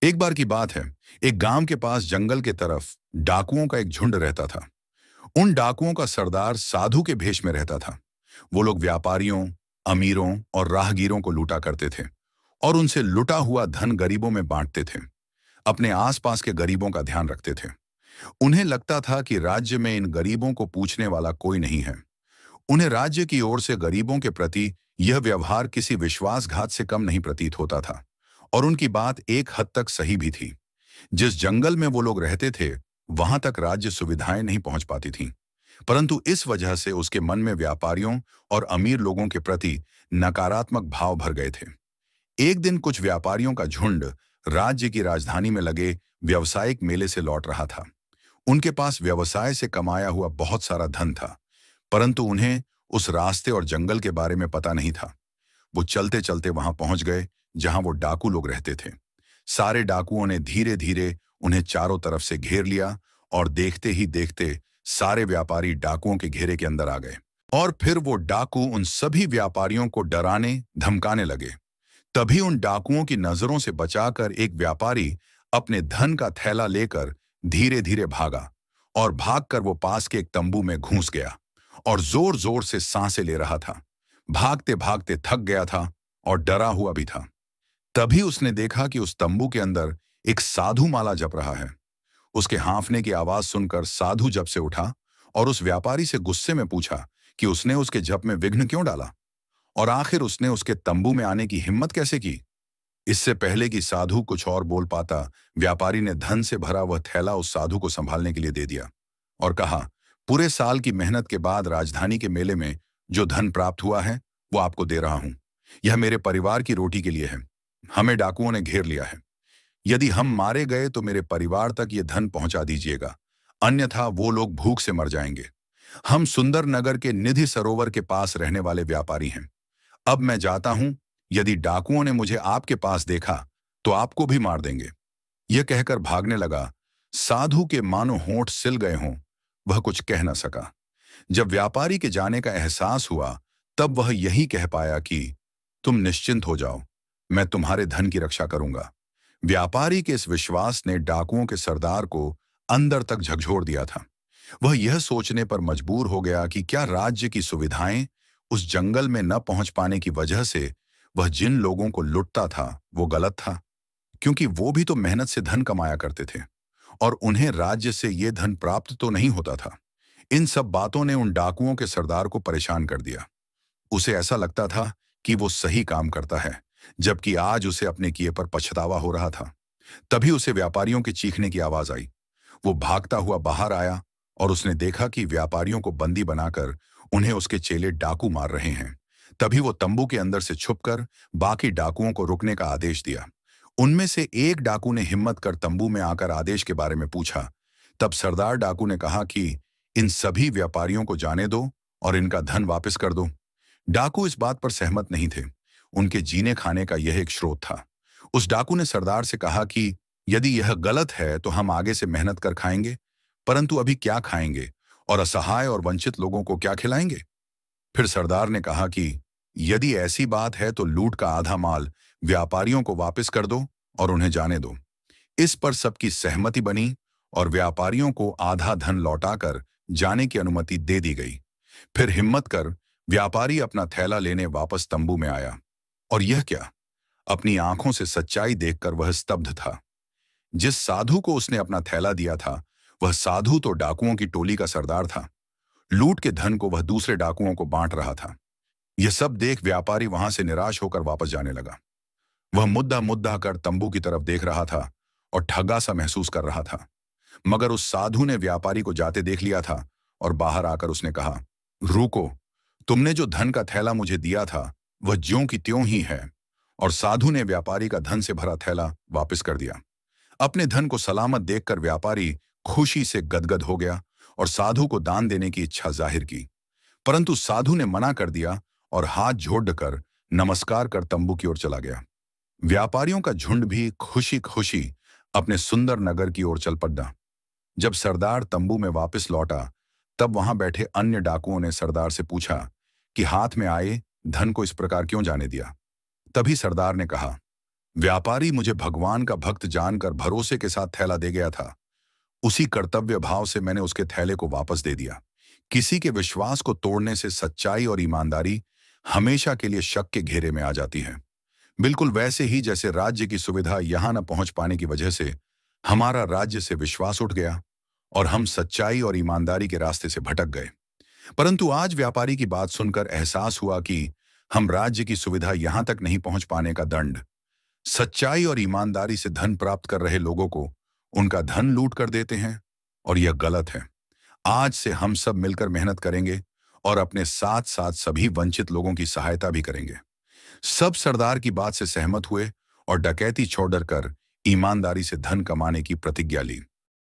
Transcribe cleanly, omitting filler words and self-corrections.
एक बार की बात है। एक गांव के पास जंगल के तरफ डाकुओं का एक झुंड रहता था। उन डाकुओं का सरदार साधु के भेष में रहता था। वो लोग व्यापारियों, अमीरों और राहगीरों को लूटा करते थे और उनसे लुटा हुआ धन गरीबों में बांटते थे। अपने आसपास के गरीबों का ध्यान रखते थे। उन्हें लगता था कि राज्य में इन गरीबों को पूछने वाला कोई नहीं है। उन्हें राज्य की ओर से गरीबों के प्रति यह व्यवहार किसी विश्वासघात से कम नहीं प्रतीत होता था। और उनकी बात एक हद तक सही भी थी। जिस जंगल में वो लोग रहते थे, वहां तक राज्य सुविधाएं नहीं पहुंच पाती थीं। परंतु इस वजह से उसके मन में व्यापारियों और अमीर लोगों के प्रति नकारात्मक भाव भर गए थे। एक दिन कुछ व्यापारियों का झुंड राज्य की राजधानी में लगे व्यवसायिक मेले से लौट रहा था। उनके पास व्यवसाय से कमाया हुआ बहुत सारा धन था, परंतु उन्हें उस रास्ते और जंगल के बारे में पता नहीं था। वो चलते चलते वहां पहुंच गए जहां वो डाकू लोग रहते थे। सारे डाकुओं ने धीरे धीरे उन्हें चारों तरफ से घेर लिया और देखते ही देखते सारे व्यापारी डाकुओं के घेरे के अंदर आ गए। और फिर वो डाकू उन सभी व्यापारियों को डराने धमकाने लगे। तभी उन डाकुओं की नजरों से बचाकर एक व्यापारी अपने धन का थैला लेकर धीरे धीरे भागा और भागकर वो पास के एक तंबू में घुस गया और जोर जोर से सांसें ले रहा था। भागते भागते थक गया था और डरा हुआ भी था। तभी उसने देखा कि उस तंबू के अंदर एक साधु माला जप रहा है। उसके हाँफने की आवाज सुनकर साधु जप से उठा और उस व्यापारी से गुस्से में पूछा कि उसने उसके जप में विघ्न क्यों डाला और आखिर उसने उसके तंबू में आने की हिम्मत कैसे की। इससे पहले कि साधु कुछ और बोल पाता, व्यापारी ने धन से भरा वह थैला उस साधु को संभालने के लिए दे दिया और कहा, पूरे साल की मेहनत के बाद राजधानी के मेले में जो धन प्राप्त हुआ है वो आपको दे रहा हूं। यह मेरे परिवार की रोटी के लिए है। हमें डाकुओं ने घेर लिया है। यदि हम मारे गए तो मेरे परिवार तक ये धन पहुंचा दीजिएगा, अन्यथा वो लोग भूख से मर जाएंगे। हम सुंदर नगर के निधि सरोवर के पास रहने वाले व्यापारी हैं। अब मैं जाता हूं। यदि डाकुओं ने मुझे आपके पास देखा तो आपको भी मार देंगे। यह कहकर भागने लगा। साधु के मानो होंठ सिल गए हों, वह कुछ कह न सका। जब व्यापारी के जाने का एहसास हुआ तब वह यही कह पाया कि तुम निश्चिंत हो जाओ, मैं तुम्हारे धन की रक्षा करूंगा। व्यापारी के इस विश्वास ने डाकुओं के सरदार को अंदर तक झकझोर दिया था। वह यह सोचने पर मजबूर हो गया कि क्या राज्य की सुविधाएं उस जंगल में न पहुंच पाने की वजह से वह जिन लोगों को लुटता था वो गलत था, क्योंकि वो भी तो मेहनत से धन कमाया करते थे और उन्हें राज्य से ये धन प्राप्त तो नहीं होता था। इन सब बातों ने उन डाकुओं के सरदार को परेशान कर दिया। उसे ऐसा लगता था कि वो सही काम करता है, जबकि आज उसे अपने किए पर पछतावा हो रहा था। तभी उसे व्यापारियों के चीखने की आवाज आई। वो भागता हुआ बाहर आया और उसने देखा कि व्यापारियों को बंदी बनाकर उन्हें उसके चेले डाकू मार रहे हैं। तभी वो तंबू के अंदर से छुपकर बाकी डाकुओं को रुकने का आदेश दिया। उनमें से एक डाकू ने हिम्मत कर तंबू में आकर आदेश के बारे में पूछा। तब सरदार डाकू ने कहा कि इन सभी व्यापारियों को जाने दो और इनका धन वापस कर दो। डाकू इस बात पर सहमत नहीं थे। उनके जीने खाने का यह एक स्रोत था। उस डाकू ने सरदार से कहा कि यदि यह गलत है तो हम आगे से मेहनत कर खाएंगे, परंतु अभी क्या खाएंगे और असहाय और वंचित लोगों को क्या खिलाएंगे। फिर सरदार ने कहा कि यदि ऐसी बात है तो लूट का आधा माल व्यापारियों को वापस कर दो और उन्हें जाने दो। इस पर सबकी सहमति बनी और व्यापारियों को आधा धन लौटाकर जाने की अनुमति दे दी गई। फिर हिम्मत कर व्यापारी अपना थैला लेने वापस तंबू में आया। और यह क्या, अपनी आंखों से सच्चाई देखकर वह स्तब्ध था। जिस साधु को उसने अपना थैला दिया था वह साधु तो डाकुओं की टोली का सरदार था। लूट के धन को वह दूसरे डाकुओं को बांट रहा था। यह सब देख व्यापारी वहां से निराश होकर वापस जाने लगा। वह मुद्दा मुद्दा कर तंबू की तरफ देख रहा था और ठगा सा महसूस कर रहा था। मगर उस साधु ने व्यापारी को जाते देख लिया था और बाहर आकर उसने कहा, रुको, तुमने जो धन का थैला मुझे दिया था वह ज्यों की त्यों ही है। और साधु ने व्यापारी का धन से भरा थैला वापस कर दिया। अपने धन को सलामत देखकर व्यापारी खुशी से गदगद हो गया और साधु को दान देने की इच्छा जाहिर की। परंतु साधु ने मना कर दिया और हाथ जोड़कर नमस्कार कर तंबू की ओर चला गया। व्यापारियों का झुंड भी खुशी खुशी अपने सुंदर नगर की ओर चल पड़ा। जब सरदार तंबू में वापस लौटा तब वहां बैठे अन्य डाकुओं ने सरदार से पूछा कि हाथ में आए धन को इस प्रकार क्यों जाने दिया। तभी सरदार ने कहा, व्यापारी मुझे भगवान का भक्त जानकर भरोसे के साथ थैला दे गया था। उसी कर्तव्य भाव से मैंने उसके थैले को वापस दे दिया। किसी के विश्वास को तोड़ने से सच्चाई और ईमानदारी हमेशा के लिए शक के घेरे में आ जाती है। बिल्कुल वैसे ही जैसे राज्य की सुविधा यहां न पहुंच पाने की वजह से हमारा राज्य से विश्वास उठ गया और हम सच्चाई और ईमानदारी के रास्ते से भटक गए। परंतु आज व्यापारी की बात सुनकर एहसास हुआ कि हम राज्य की सुविधा यहां तक नहीं पहुंच पाने का दंड सच्चाई और ईमानदारी से धन प्राप्त कर रहे लोगों को उनका धन लूट कर देते हैं, और यह गलत है। आज से हम सब मिलकर मेहनत करेंगे और अपने साथ साथ सभी वंचित लोगों की सहायता भी करेंगे। सब सरदार की बात से सहमत हुए और डकैती छोड़कर ईमानदारी से धन कमाने की प्रतिज्ञा ली।